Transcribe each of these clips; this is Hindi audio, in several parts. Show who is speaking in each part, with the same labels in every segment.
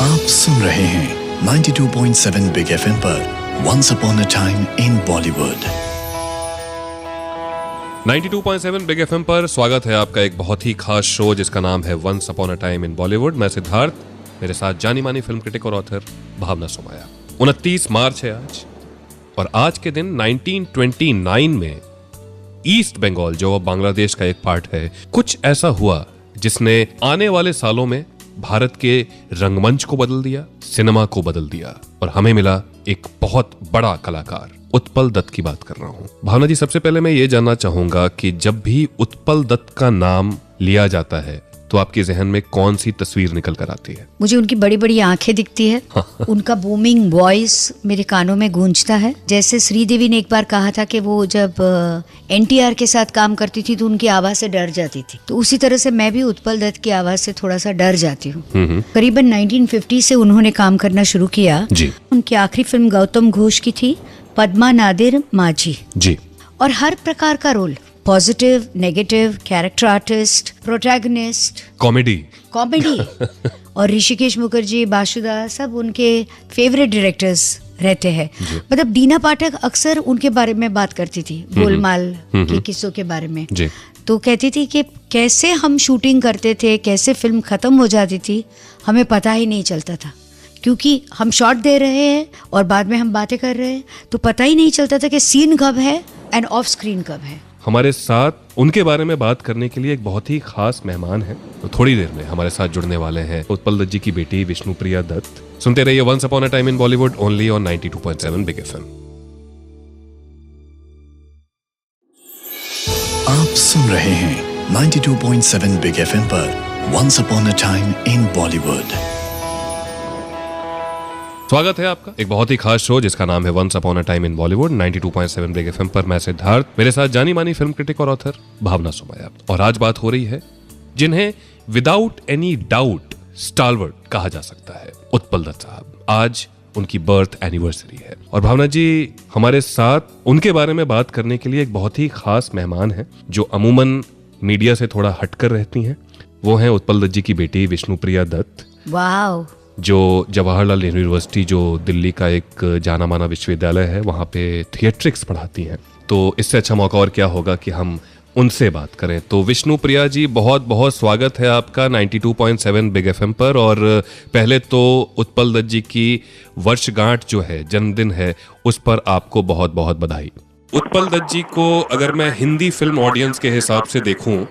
Speaker 1: आप सुन रहे हैं 92.7 बिग एफएम पर once upon a time in Bollywood.
Speaker 2: 92.7 big FM पर स्वागत है आपका एक बहुत ही खास शो जिसका नाम है once upon a time in Bollywood. मैं सिद्धार्थ, मेरे साथ जानी मानी फिल्म क्रिटिक और ऑथर भावना सोमाया। 29 मार्च है आज, और आज के दिन 1929 में ईस्ट बंगाल, जो अब बांग्लादेश का एक पार्ट है, कुछ ऐसा हुआ जिसने आने वाले सालों में भारत के रंगमंच को बदल दिया, सिनेमा को बदल दिया, और हमें मिला एक बहुत बड़ा कलाकार। उत्पल दत्त की बात कर रहा हूं। भावना जी, सबसे पहले मैं ये जानना चाहूंगा कि जब भी उत्पल दत्त का नाम लिया जाता है तो आपके जहन में कौन सी तस्वीर निकल कर आती है?
Speaker 3: मुझे उनकी बड़ी बड़ी आंखें दिखती है, उनका बूमिंग वॉइस मेरे कानों में गूंजता है। जैसे श्रीदेवी ने एक बार कहा था कि वो जब एनटीआर के साथ काम करती थी तो उनकी आवाज से डर जाती थी, तो उसी तरह से मैं भी उत्पल दत्त की आवाज से थोड़ा सा डर जाती हूँ। करीबन 1950 से उन्होंने काम करना शुरू किया जी। उनकी आखिरी फिल्म गौतम घोष की थी, पद्मा नादिर माझी जी। और हर प्रकार का role, positive, negative, character artist, protagonist, comedy और ऋषिकेश मुखर्जी, बासुदा, सब उनके फेवरेट डायरेक्टर्स रहते हैं। मतलब दीना पाठक अक्सर उनके बारे में बात करती थी, गोलमाल के किस्सों के बारे में। तो कहती थी कि कैसे हम शूटिंग करते थे, कैसे फिल्म खत्म हो जाती थी, हमें पता ही नहीं चलता था, क्योंकि हम शॉट दे रहे हैं और बाद में हम बातें कर रहे हैं, तो पता ही नहीं चलता था कि सीन कब है एंड ऑफ स्क्रीन कब है।
Speaker 2: हमारे साथ उनके बारे में बात करने के लिए एक बहुत ही खास मेहमान है, तो थोड़ी देर में हमारे साथ जुड़ने वाले हैं उत्पल दत्त जी की बेटी विष्णुप्रिया दत्त। सुनते रहिए once upon a time in Bollywood, only on 92.7 big FM.
Speaker 1: आप सुन रहे हैं 92.7 बिग एफएम पर once upon a time in Bollywood.
Speaker 2: स्वागत है आपका एक बहुत ही खास शो जिसका नाम है once upon a time in Bollywood, 92.7 big FM पर। मैं सिद्धार्थ, मेरे साथ जानी मानी फिल्म क्रिटिक और ऑथर भावना सोमाया। और आज बात हो रही है जिन्हें विदाउट एनी डाउट स्टालवर्ट कहा जा सकता है, उत्पल दत्त साहब। आज उनकी बर्थ एनिवर्सरी है, और भावना जी हमारे साथ उनके बारे में बात करने के लिए एक बहुत ही खास मेहमान है जो अमूमन मीडिया से थोड़ा हटकर रहती हैं। वो हैं उत्पल दत्त जी की बेटी विष्णुप्रिया दत्त।
Speaker 3: वाह।
Speaker 2: जो जवाहरलाल यूनिवर्सिटी, जो दिल्ली का एक जाना माना विश्वविद्यालय है, वहाँ पे थिएट्रिक्स पढ़ाती हैं। तो इससे अच्छा मौका और क्या होगा कि हम उनसे बात करें। तो विष्णुप्रिया जी, बहुत बहुत स्वागत है आपका 92.7 बिग एफएम पर। और पहले तो उत्पल दत्त जी की वर्षगांठ जो है, जन्मदिन है, उस पर आपको बहुत बहुत बधाई। उत्पल दत्त जी को अगर मैं हिंदी फिल्म ऑडियंस के हिसाब से देखूं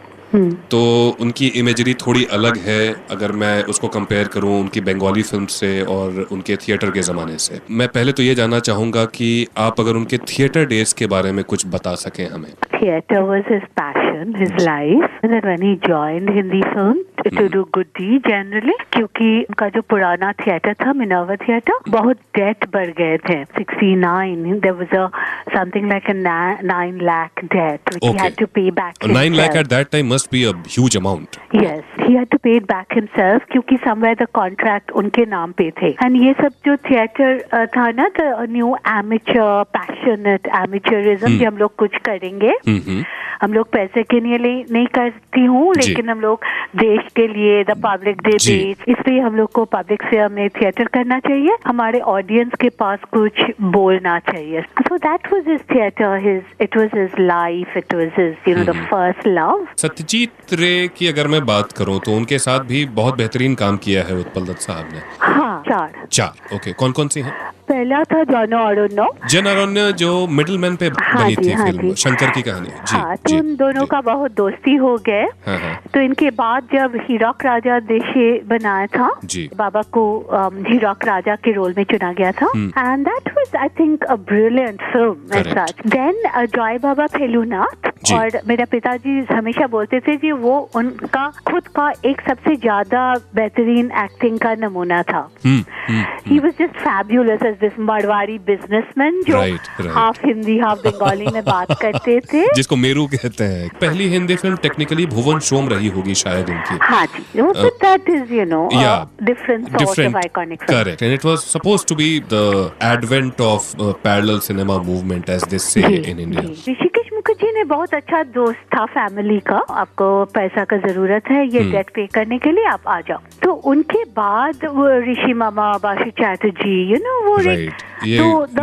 Speaker 2: तो उनकी इमेजरी थोड़ी अलग है अगर मैं उसको कंपेयर करूं उनकी बंगाली फिल्म से और उनके थिएटर के ज़माने से। मैं पहले तो ये जानना चाहूँगा कि आप अगर उनके थिएटर डेज के बारे में कुछ बता सकें हमें।
Speaker 4: Theatre was his passion, his life, and then when he joined Hindi film to do good deed generally, क्योंकि उनका जो पुराना थिएटर था, मिनर्वा थिएटर, बहुत डेट बढ़ गए थे। 69 there was something like a 9 lakh debt which he had to pay back himself.
Speaker 2: 9 lakh at that time must be a huge amount.
Speaker 4: Yes, he had to pay it back himself क्योंकि somewhere the contract उनके नाम पे थे। And ये सब जो थिएटर था ना, the new amateur, passionate amateurism, कि हम लोग कुछ करेंगे, हम लोग पैसे के लिए नहीं करती हूँ, लेकिन हम लोग देश के लिए, द पब्लिक डे बेस, इसलिए हम लोग को पब्लिक से हमें थिएटर करना चाहिए, हमारे ऑडियंस के पास कुछ बोलना चाहिए। So that was his theater, it was his life, it was his the first love.
Speaker 2: Satyajit रे की अगर मैं बात करूं तो उनके साथ भी बहुत बेहतरीन काम किया है उत्पल दत्त साहब ने।
Speaker 4: हाँ, चार।
Speaker 2: ओके, कौन कौन सी हैं?
Speaker 4: पहला था जन अरण्य, जो मिडिलमैन पे बनी थी फिल्म, शंकर की कहानी। तो उन दोनों का बहुत दोस्ती हो गए। तो इनके बाद जब हीरोक राजा देशे बनाया था, बाबा को हीरोक राजा के रोल में चुना गया था, and that was I think a brilliant film as such. Then Joy Baba Felunath, और मेरा पिताजी हमेशा बोलते थे कि वो उनका खुद का एक सबसे ज्यादा बेहतरीन एक्टिंग का नमूना था। He was just fabulous as this Marwari businessman जो हाफ हिंदी हाफ बंगाली में बात करते थे,
Speaker 2: जिसको मेरू कहते हैं। पहली हिंदी फिल्म टेक्निकली भुवन शोम रही होगी शायद इनकी।
Speaker 4: हाँ जी, that is different sort of iconic film.
Speaker 2: Correct, and it was supposed to be the advent of parallel cinema movement, as they say in India.
Speaker 4: Rishikesh Mukherjee ji ने बहुत अच्छा दोस्त था फैमिली का, आपको पैसा का जरूरत है ये डेट पे करने के लिए, आप आ जाओ। तो उनके बाद वो ऋषि मामा, बासु चैटर्जी, यू नो वो
Speaker 2: ये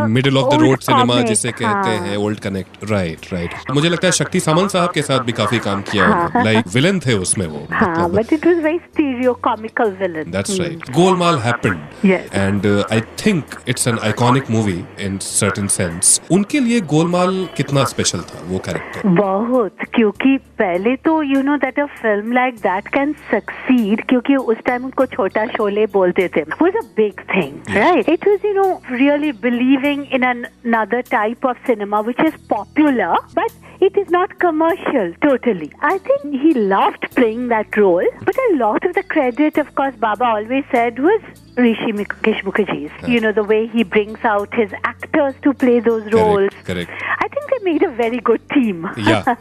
Speaker 2: middle of the road cinema जिसे कहते हैं, ओल्ड कनेक्ट, राइट। मुझे लगता है शक्ति सामंत साहब के साथ भी काफी काम किया, लाइक विलन थे उसमें वो,
Speaker 4: but it was very stereo comical villain.
Speaker 2: That's right. Golmaal happened and I think it's an iconic movie in certain sense. उनके लिए गोलमाल कितना स्पेशल था वो कैरेक्टर?
Speaker 4: बहुत, क्योंकि पहले तो you know that a film like that can succeed, क्योंकि उस टाइम उनको छोटा शोले बोलते थे, was a big thing, right? It was you know really believing in another type of cinema which is popular but it is not commercial totally. I think he loved playing that role, but a lot of the credit, of course, Baba always said was Rishi Mukesh Mukherjee's. You know, the way he brings out his actors to play those roles.
Speaker 2: Correct.
Speaker 4: I think they made a very good team.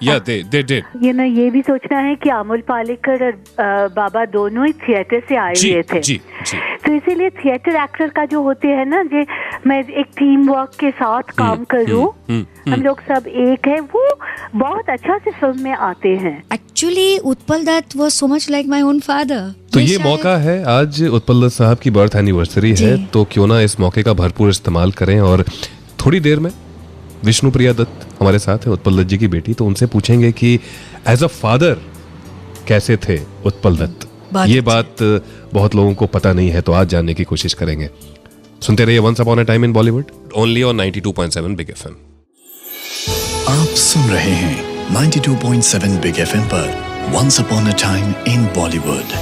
Speaker 2: Yeah, they did.
Speaker 4: You know, ये भी सोचना है कि अमोल पालेकर और बाबा दोनों ही थिएटर से आए हुए थे।
Speaker 2: जी।
Speaker 4: तो इसीलिए थिएटर एक्टर का जो होते हैं ना, जे मैं एक टीम वर्क के साथ काम करूं, हम लोग सब एक है, वो बहुत अच्छा से फिल्म में आते हैं।
Speaker 3: Actually Utpal Dutt was so much like my own father.
Speaker 2: तो ये मौका है, आज उत्पल दत्त साहब की बर्थ एनिवर्सरी है, तो क्यों ना इस मौके का भरपूर इस्तेमाल करें। और थोड़ी देर में विष्णुप्रिया दत्त हमारे साथ है, उत्पल दत्त जी की बेटी, तो उनसे पूछेंगे कि एज अ फादर कैसे थे उत्पल दत्त। ये बात बहुत लोगों को पता नहीं है, तो आज जानने की कोशिश करेंगे। सुनते रहिए once upon a time in Bollywood, only on 92.7 big FM.
Speaker 1: आप सुन रहे हैं 92.7 बिग एफएम पर once upon a time in Bollywood.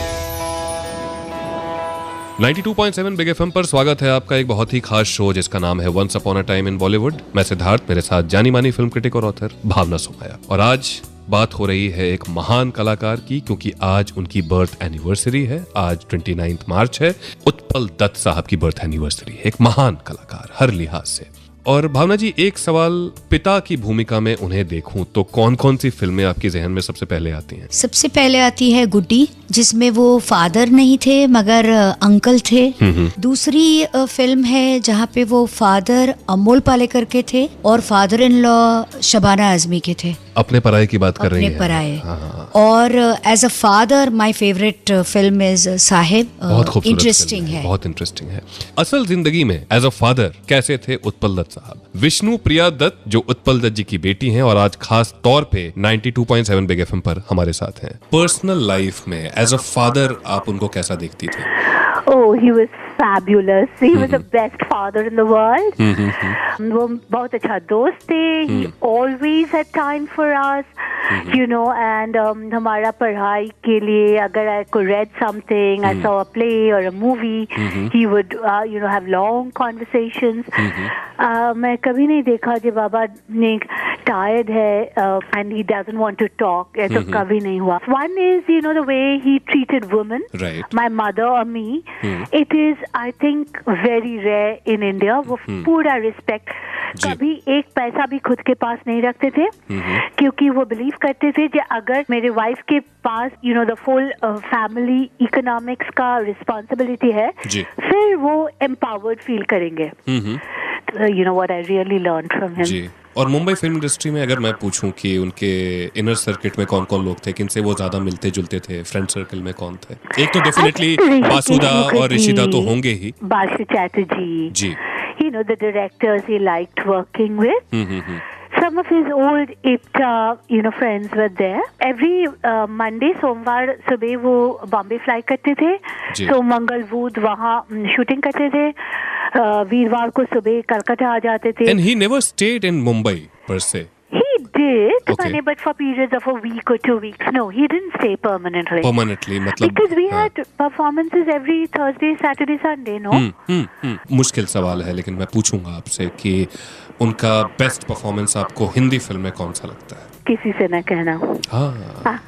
Speaker 2: 92.7 big FM पर स्वागत है आपका एक बहुत ही खास शो जिसका नाम है once upon a time in Bollywood. मैं सिद्धार्थ, मेरे साथ जानी मानी फिल्म क्रिटिक और ऑथर भावना सोमाया। और आज बात हो रही है एक महान कलाकार की, क्योंकि आज उनकी बर्थ एनिवर्सरी है। आज 29 मार्च है, उत्पल दत्त साहब की बर्थ एनिवर्सरी है। एक महान कलाकार हर लिहाज से। और भावना जी, एक सवाल, पिता की भूमिका में उन्हें देखूं तो कौन कौन सी फिल्में आपके जहन में सबसे पहले आती हैं?
Speaker 3: सबसे पहले आती है गुड्डी, जिसमें वो फादर नहीं थे मगर अंकल थे। दूसरी फिल्म है जहाँ पे वो फादर अमोल पालेकर के थे और father in law Shabana Azmi के थे।
Speaker 2: अपने पराये की बात कर रही हैं?
Speaker 3: अपने पराये। और as a father my favourite film is Sahib.
Speaker 2: बहुत खूबसूरत,
Speaker 3: इंटरेस्टिंग है,
Speaker 2: बहुत इंटरेस्टिंग है। असल जिंदगी में एज अ फादर कैसे थे उत्पल दत्त साहब? विष्णुप्रिया दत्त जो उत्पल दत्त जी की बेटी हैं और आज खास तौर पे 92.7 बिग एफएम पर हमारे साथ हैं, पर्सनल लाइफ में एज अ फादर आप उनको कैसा देखती थी?
Speaker 4: Oh, he was fabulous. He was the best father in the world. वो बहुत अच्छा दोस्त थे. He always had time for us. You know, and हमारा पढ़ाई के लिए अगर I could read something, I saw a play or a movie, he would you know have long conversations. मैं कभी नहीं देखा कि बाबा ने tired है and he doesn't want to talk. ऐसा कभी नहीं हुआ. One is you know the way he treated women.
Speaker 2: Right.
Speaker 4: My mother or me. It is I think very rare in India. वो पूरा respect. कभी एक पैसा भी खुद के पास नहीं रखते थे, क्योंकि वो बिलीव करते थे कि अगर मेरे वाइफ के पास you know the full family economics का रिस्पॉन्सिबिलिटी है, फिर वो एम्पावर्ड फील करेंगे। You know what I really learn from him.
Speaker 2: और मुंबई फिल्म इंडस्ट्री में अगर मैं पूछूं कि उनके इनर सर्किट में कौन कौन लोग थे, किनसे वो ज्यादा मिलते जुलते थे, फ्रेंड सर्कल में कौन थे? एक तो डेफिनेटली बासुदा और ऋषिदा तो होंगे ही।
Speaker 4: बासु चैटर्जी
Speaker 2: जी,
Speaker 4: you know the directors he liked working with. Some of his old IPTA you know friends were there. Every Monday सोमवार सुबह वो बॉम्बे फ्लाई करते थे, सोम मंगल बुध वहाँ शूटिंग करते थे, वीरवार को सुबह कलकत्ता आ जाते थे।
Speaker 2: And he never stayed in Mumbai per se.
Speaker 4: He did, but for periods of a week or 2 weeks. No, he didn't stay permanently.
Speaker 2: Permanently, मतलब
Speaker 4: because we had performances every Thursday, Saturday, Sunday, no?
Speaker 2: मुश्किल सवाल है, लेकिन मैं पूछूंगा आपसे कि उनका बेस्ट परफॉर्मेंस आपको हिंदी फिल्म में कौन सा लगता है?
Speaker 4: किसी से न कहना।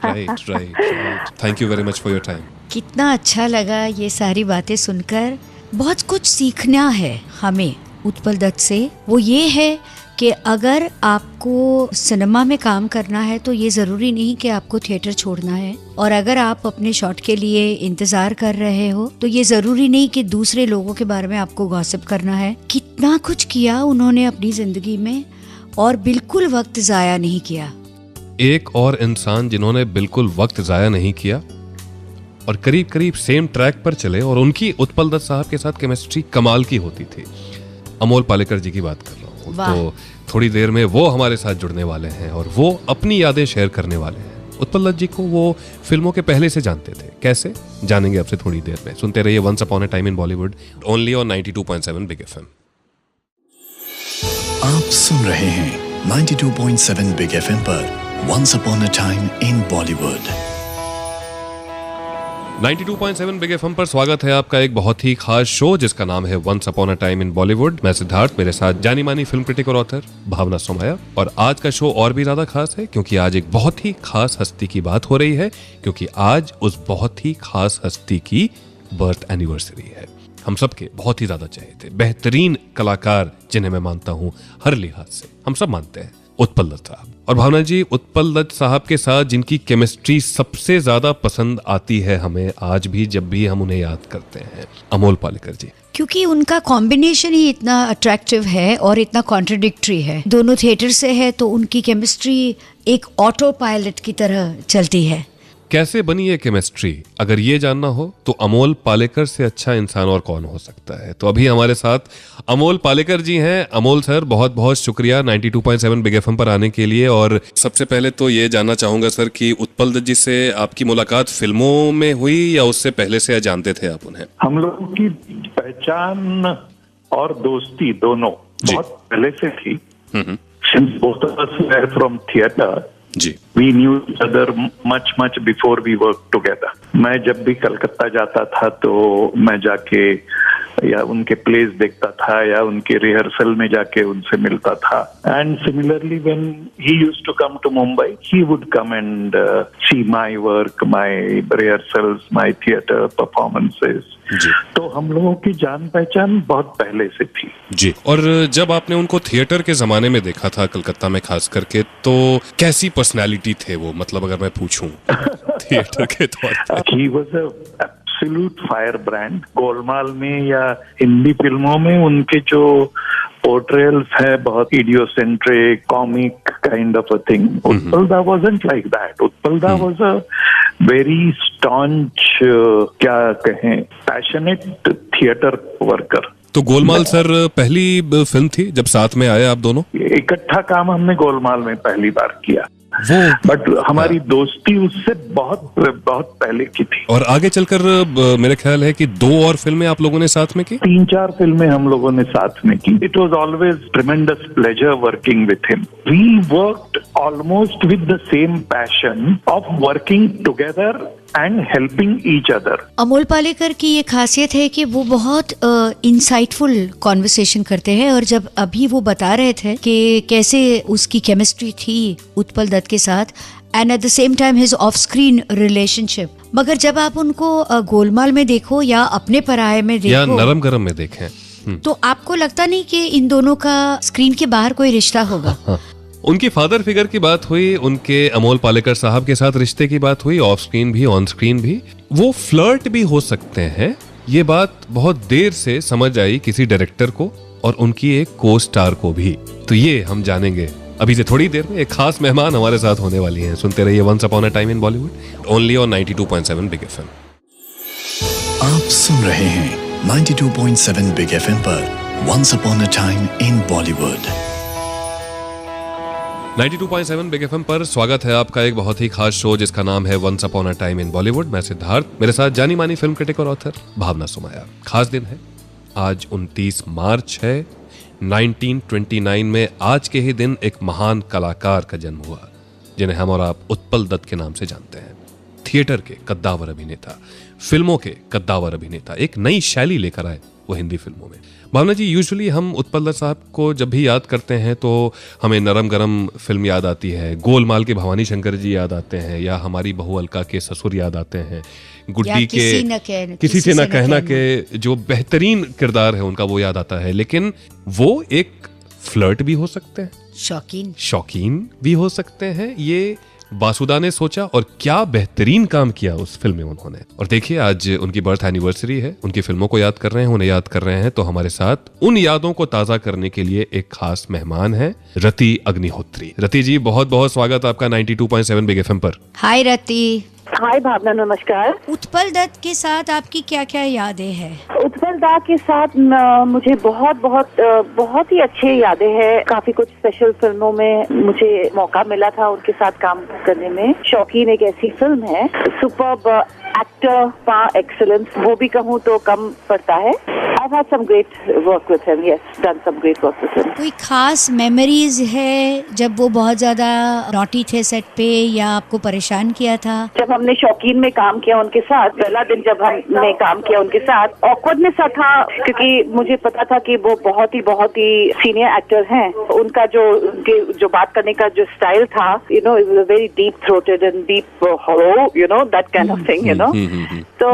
Speaker 2: Right. Thank you very much for your time.
Speaker 3: कितना अच्छा लगा ये सारी बातें सुनकर। बहुत कुछ सीखना है हमें उत्पल दत्त से। वो ये है कि अगर आपको सिनेमा में काम करना है तो ये ज़रूरी नहीं कि आपको थिएटर छोड़ना है, और अगर आप अपने शॉट के लिए इंतज़ार कर रहे हो तो ये ज़रूरी नहीं कि दूसरे लोगों के बारे में आपको गॉसिप करना है। कितना कुछ किया उन्होंने अपनी ज़िंदगी में, और बिल्कुल वक्त जाया नहीं किया।
Speaker 2: एक और इंसान जिन्होंने बिल्कुल वक्त जाया नहीं किया और करीब करीब सेम ट्रैक पर चले और उनकी उत्पल दत्त साहब के साथ केमिस्ट्री कमाल की होती थी, अमोल पालेकर जी की बात कर रहा हूँ। तो थोड़ी देर में वो हमारे साथ जुड़ने वाले हैं और वो अपनी यादें शेयर करने वाले हैं। उत्पल दत्त जी को वो फिल्मों के पहले से जानते थे, कैसे जानेंगे आपसे थोड़ी देर में। सुनते रहिए once upon a time in Bollywood, only on 92.7 big FM.
Speaker 1: आप सुन रहे हैं 92.7 बिग एफएम पर once upon a time in Bollywood.
Speaker 2: 92.7 big FM पर स्वागत है आपका एक बहुत ही खास शो जिसका नाम है once upon a time in Bollywood. मैं सिद्धार्थ, मेरे साथ जानी मानी फिल्म क्रिटिक और ऑथर भावना सोमाया। और आज का शो और भी ज्यादा खास है क्योंकि आज एक बहुत ही खास हस्ती की बात हो रही है, क्योंकि आज उस बहुत ही खास हस्ती की बर्थ एनिवर्सरी है। हम सबके बहुत ही ज्यादा चाहे थे बेहतरीन कलाकार जिन्हें मैं मानता हूं हर लिहाज से, हम सब मानते हैं, उत्पल दत्त साहब। और भावना जी, उत्पल दत्त साहब के साथ जिनकी केमिस्ट्री सबसे ज्यादा पसंद आती है हमें आज भी जब भी हम उन्हें याद करते हैं, अमोल पालेकर जी।
Speaker 3: क्योंकि उनका कॉम्बिनेशन ही इतना अट्रैक्टिव है और इतना कॉन्ट्रडिक्टरी है। दोनों थिएटर से है तो उनकी केमिस्ट्री एक ऑटो पायलट की तरह चलती है।
Speaker 2: कैसे बनी ये केमिस्ट्री, अगर ये जानना हो तो अमोल पालेकर से अच्छा इंसान और कौन हो सकता है। तो अभी हमारे साथ अमोल पालेकर जी हैं। अमोल सर, बहुत बहुत शुक्रिया 92.7 बिग एफएम पर आने के लिए। और सबसे पहले तो ये जानना चाहूंगा सर कि उत्पल दत्त जी से आपकी मुलाकात फिल्मों में हुई या उससे पहले से जानते थे आप उन्हें?
Speaker 5: हम लोगों की पहचान और दोस्ती दोनों बहुत पहले से थी। Since both of us were from theatre,
Speaker 2: ji,
Speaker 5: we knew each other much before we worked together. मैं जब भी कलकत्ता जाता था तो मैं जाके या उनके प्लेस देखता था या उनके रिहर्सल में जाके उनसे मिलता था। And similarly when he used to come to Mumbai, he would come and see my work, my rehearsals, my theatre performances. तो हम लोगों की जान पहचान बहुत पहले से थी
Speaker 2: जी। और जब आपने उनको थिएटर के जमाने में देखा था कलकत्ता में खास करके, तो कैसी पर्सनालिटी थे वो, मतलब अगर मैं पूछूं थिएटर के तौर पर?
Speaker 5: He was a absolute fire brand. Golmaal में या हिंदी फिल्मों में उनके जो पोर्ट्रेयल्स है बहुत idiocentric comic kind of a thing. Utpal da wasn't like that. Utpal दा वाज अ वेरी स्टॉन्च, क्या कहें, पैशनेट थिएटर वर्कर।
Speaker 2: तो गोलमाल सर पहली फिल्म थी जब साथ में आए आप दोनों?
Speaker 5: इकट्ठा काम हमने गोलमाल में पहली बार किया, बट हमारी दोस्ती उससे बहुत पहले की थी।
Speaker 2: और आगे चलकर मेरे ख्याल है कि 2 और फिल्में आप लोगों ने साथ में की?
Speaker 5: 3-4 फिल्में हम लोगों ने साथ में की। It was always tremendous pleasure working with him. We worked almost with the same passion of working together and helping each other.
Speaker 3: Amol Palekar की ये खासियत है कि वो बहुत इंसाइटफुल कॉन्वर्सेशन करते हैं। और जब अभी वो बता रहे थे कि कैसे उसकी केमिस्ट्री थी उत्पल दत्त के साथ and at the same time his of screen relationship, मगर जब आप उनको गोलमाल में देखो या अपने पराये में देखो
Speaker 2: या नरम गरम में देखें
Speaker 3: तो आपको लगता नहीं कि इन दोनों का स्क्रीन के बाहर कोई रिश्ता होगा।
Speaker 2: उनकी फादर फिगर की बात हुई, उनके अमोल पालेकर साहब के साथ रिश्ते की बात हुई, ऑफ स्क्रीन भी ऑन स्क्रीन भी। वो फ्लर्ट भी हो सकते हैं, ये बात बहुत देर से समझ आई किसी डायरेक्टर को और उनकी एक को स्टार को भी। तो ये हम जानेंगे अभी से थोड़ी देर में। एक खास मेहमान हमारे साथ होने वाली हैं। सुनते रहिए once upon a time in Bollywood, only on 92.7 big FM.
Speaker 1: आप सुन रहे हैं 92.7 बिग एफएम पर once upon a time in Bollywood.
Speaker 2: 92.7 big FM पर स्वागत है आपका एक बहुत ही खास शो जिसका नाम है once upon a time in Bollywood. मैं सिद्धार्थ, मेरे साथ जानी मानी फिल्म क्रिटिक और ऑथर भावना सोमाया। खास दिन है आज, 29 मार्च है 1929 में। आज के ही दिन एक महान कलाकार का जन्म हुआ जिन्हें हम और आप उत्पल दत्त के नाम से जानते हैं। थिएटर के कद्दावर अभिनेता, फिल्मों के कद्दावर अभिनेता, एक नई शैली लेकर आए वो हिंदी फिल्मों में। भावना जी, यूजुअली हम उत्पल दत्त साहब को जब भी याद करते हैं तो हमें नरम गरम फिल्म याद आती है, गोलमाल के भवानी शंकर जी याद आते हैं, या हमारी बहू अलका के ससुर याद आते हैं, गुड्डी के किसी से न कहना के जो बेहतरीन किरदार है उनका वो याद आता है। लेकिन वो एक फ्लर्ट भी हो सकते हैं, शौकीन भी हो सकते हैं। ये वासुदा ने सोचा और क्या बेहतरीन काम किया उस फिल्म में उन्होंने। और देखिए आज उनकी बर्थ एनिवर्सरी है, उनकी फिल्मों को याद कर रहे हैं, उन्हें याद कर रहे हैं, तो हमारे साथ उन यादों को ताजा करने के लिए एक खास मेहमान है रति अग्निहोत्री। रति जी बहुत बहुत स्वागत आपका 92.7 बिग एफएम पर।
Speaker 3: हाय रति।
Speaker 4: हाय भावना, नमस्कार।
Speaker 3: उत्पल दत्त के साथ आपकी क्या क्या यादें हैं?
Speaker 4: उत्पल दत्त के साथ मुझे बहुत ही अच्छी यादें हैं। काफी कुछ स्पेशल फिल्मों में मुझे मौका मिला था उनके साथ काम करने में। शौकीन एक ऐसी फिल्म है, सुपर्ब एक्टर का एक्सीलेंस, वो भी कहूँ तो कम पड़ता है। I've had some great work with him, yes, done some great work with him.
Speaker 3: कोई खास मेमोरीज है जब वो बहुत ज्यादा नॉटी थे सेट पे या आपको परेशान किया था?
Speaker 4: जब हमने शौकीन में काम किया उनके साथ, पहला दिन जब हमने काम किया उनके साथ, ऑकवर्डनेस सा था क्योंकि मुझे पता था कि वो बहुत ही सीनियर एक्टर हैं। उनका जो बात करने का जो स्टाइल था, you know, it was very deep throated and deep hollow, you know, that kind of thing, you know. तो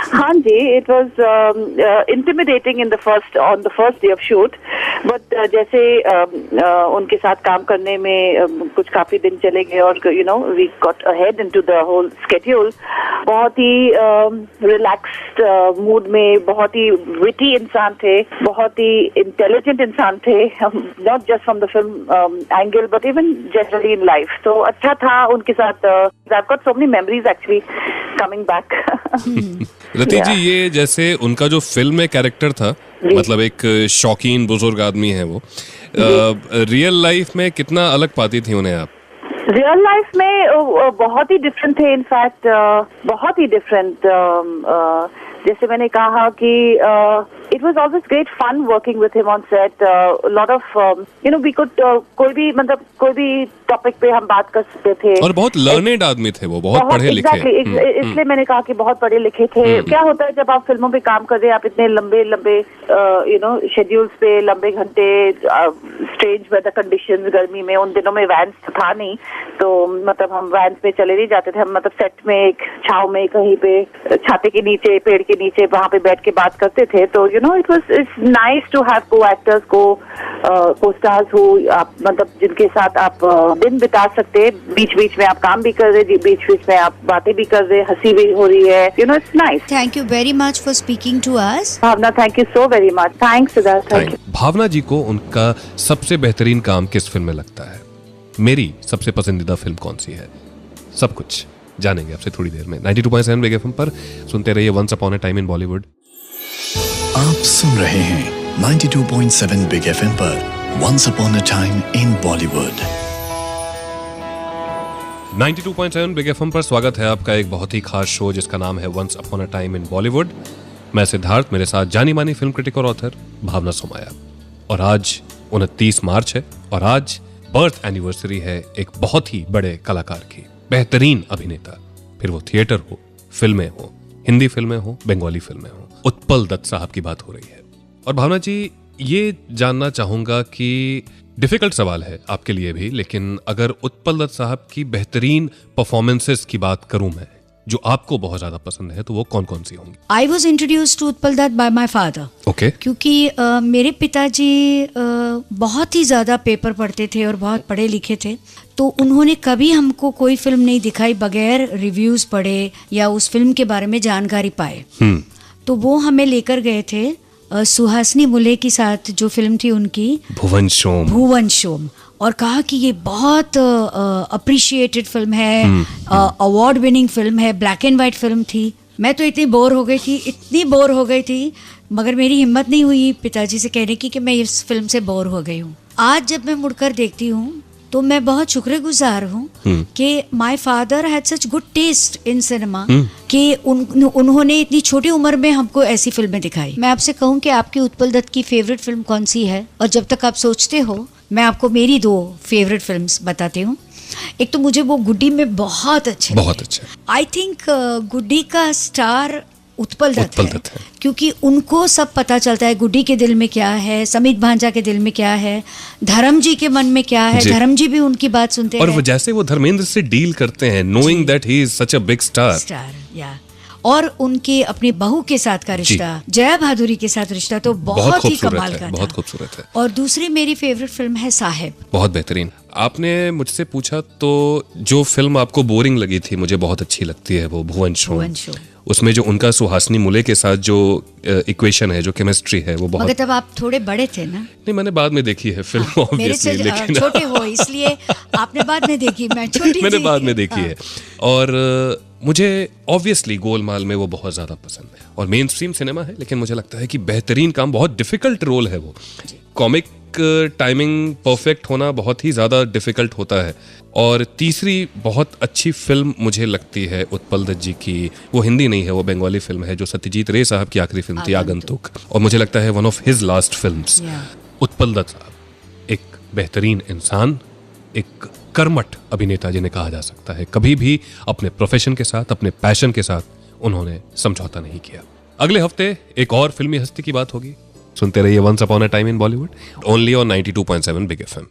Speaker 4: हाँ जी, it was intimidating on the first day of shoot, but जैसे उनके साथ काम करने में कुछ काफी दिन चले गए और you know we got ahead into the whole schedule। बहुत ही रिलैक्स्ड मूड में, बहुत ही विटी इंसान थे, बहुत ही इंटेलिजेंट इंसान थे, not just from the film angle but even generally in life। तो अच्छा था उनके साथ। I've got so many memories actually coming back।
Speaker 2: रति जी, ये जैसे उनका जो फिल्म में कैरेक्टर था, मतलब एक शौकीन बुजुर्ग आदमी है वो, रियल लाइफ में कितना अलग पाती थी उन्हें आप?
Speaker 4: रियल लाइफ में बहुत ही डिफरेंट थे, इनफैक्ट बहुत ही डिफरेंट। जैसे मैंने कहा कि it was always great fun working with him on set. Lot of you know we could कोई भी टॉपिक पे हम बात कर सकते थे।
Speaker 2: और बहुत लर्नेड आदमी थे वो, बहुत पढ़े लिखे।
Speaker 4: इसलिए मैंने कहा कि बहुत पढ़े लिखे थे। क्या होता है जब आप फिल्मों पे काम कर रहे हैं, आप इतने लंबे यू नो शेड्यूल्स पे, लंबे घंटे, स्ट्रेंज वेदर कंडीशंस, गर्मी में, उन दिनों में वैन्स था नहीं, तो मतलब हम वैन्स में चले नहीं जाते थे। हम मतलब सेट में एक छाव में कहीं पे छाते के नीचे, पेड़ के नीचे, वहां पे बैठ के बात करते थे। तो you know it's nice to have co actors, co stars who आप मतलब जिनके साथ आप दिन बिता सकते हैं। बीच बीच में आप काम भी कर रहे, बीच बीच में आप बातें भी कर रहे, हंसी भी हो रही है। You know it's nice.
Speaker 3: Thank you very much for speaking to us.
Speaker 4: Bhavna, thank you so very much. Thanks Siddharth, thank you.
Speaker 2: Bhavna ji को उनका सबसे बेहतरीन काम किस फिल्म में लगता है? मेरी सबसे पसंदीदा फिल्म कौन सी है? सब कुछ जानेंगे आपसे थोड़ी देर में 92.7 बिग एफएम पर। सुनते रहिए once upon a time in Bollywood.
Speaker 1: आप सुन रहे हैं 92.7 बिग एफएम पर once upon a time in Bollywood.
Speaker 2: 92.7 big FM पर स्वागत है आपका एक बहुत ही खास शो जिसका नाम है once upon a time in Bollywood. मैं सिद्धार्थ, मेरे साथ जानी मानी फिल्म क्रिटिक और ऑथर भावना सोमाया। और आज 29 मार्च है और आज बर्थ एनिवर्सरी है एक बहुत ही बड़े कलाकार की, बेहतरीन अभिनेता, फिर वो थिएटर हो, फिल्में हो, हिंदी फिल्में हो, बंगाली फिल्में हो, उत्पल दत्त साहब की बात हो रही है। और भावना जी, ये जानना चाहूंगा कि डिफिकल्ट सवाल है आपके लिए भी, लेकिन अगर उत्पल दत्त साहब की बेहतरीन परफॉर्मेंसेस की बात करूं मैं, जो आपको बहुत ज्यादा पसंद है, तो वो कौन कौन सी होंगी?
Speaker 3: I was introduced to Utpal Dutt by my father.
Speaker 2: Okay.
Speaker 3: क्योंकि मेरे पिताजी बहुत ही ज्यादा पेपर पढ़ते थे और बहुत पढ़े लिखे थे, तो उन्होंने कभी हमको कोई फिल्म नहीं दिखाई बगैर रिव्यूज पढ़े या उस फिल्म के बारे में जानकारी पाए। तो वो हमें लेकर गए थे सुहासिनी मुले के साथ, जो फिल्म थी उनकी भुवन शोम, और कहा कि ये बहुत अप्रिशिएटेड फिल्म है, अवार्ड विनिंग फिल्म है, ब्लैक एंड वाइट फिल्म थी। मैं तो इतनी बोर हो गई थी, मगर मेरी हिम्मत नहीं हुई पिताजी से कहने की कि मैं इस फिल्म से बोर हो गई हूँ। आज जब मैं मुड़कर देखती हूँ तो मैं बहुत शुक्रगुजार हूँ कि my father had such good taste in cinema कि उन्होंने इतनी छोटी उम्र में हमको ऐसी फिल्में दिखाई। मैं आपसे कहूँ कि आपकी उत्पल दत्त की फेवरेट फिल्म कौन सी है, और जब तक आप सोचते हो मैं आपको मेरी 2 फेवरेट फिल्म्स बताती हूँ। एक तो मुझे वो गुड्डी में बहुत अच्छा आई थिंक गुड्डी का स्टार उत्पल दत्त है, क्योंकि उनको सब पता चलता है गुड्डी के दिल में क्या है, समीत भांजा के दिल में क्या है, धर्म जी के मन में क्या है, धर्म जी भी उनकी बात सुनते हैं।
Speaker 2: और जैसे वो धर्मेंद्र से डील करते हैं, knowing that he is such a big star.
Speaker 3: या और उनके अपनी बहू के साथ का रिश्ता, जया भादुरी के साथ रिश्ता तो बहुत ही कमाल का था,
Speaker 2: बहुत खूबसूरत है।
Speaker 3: और दूसरी मेरी फेवरेट फिल्म है साहेब,
Speaker 2: बहुत बेहतरीन। आपने मुझसे पूछा तो जो फिल्म आपको बोरिंग लगी थी, मुझे बहुत अच्छी लगती है वो भुवन शोम। उसमें जो उनका सुहासिनी मुले के साथ जो इक्वेशन है, जो केमिस्ट्री है, वो बहुत।
Speaker 3: मगर तब आप थोड़े बड़े थे ना?
Speaker 2: नहीं, मैंने बाद में देखी है फिल्म, ऑब्वियसली, लेकिन
Speaker 3: छोटे हो इसलिए आपने बाद में देखी, मैं छोटी
Speaker 2: मैंने बाद में देखी है। और मुझे ऑब्वियसली गोलमाल में वो बहुत ज़्यादा पसंद है और मेन स्ट्रीम सिनेमा है, लेकिन मुझे लगता है कि बेहतरीन काम, बहुत डिफिकल्ट रोल है वो। कॉमिक टाइमिंग परफेक्ट होना बहुत ही ज़्यादा डिफिकल्ट होता है। और तीसरी बहुत अच्छी फिल्म मुझे लगती है उत्पल दत्त जी की, वो हिंदी नहीं है, वो बंगाली फिल्म है, जो सत्यजीत रे साहब की आखिरी फिल्म थी, आगंतुक। और मुझे लगता है one of his last films. Utpal Dutt साहब एक बेहतरीन इंसान, एक कर्मठ अभिनेता जिन्हें कहा जा सकता है। कभी भी अपने प्रोफेशन के साथ, अपने पैशन के साथ उन्होंने समझौता नहीं किया। अगले हफ्ते एक और फिल्मी हस्ती की बात होगी। सुनते रहिए once upon a time in Bollywood, only on 92.7 big FM.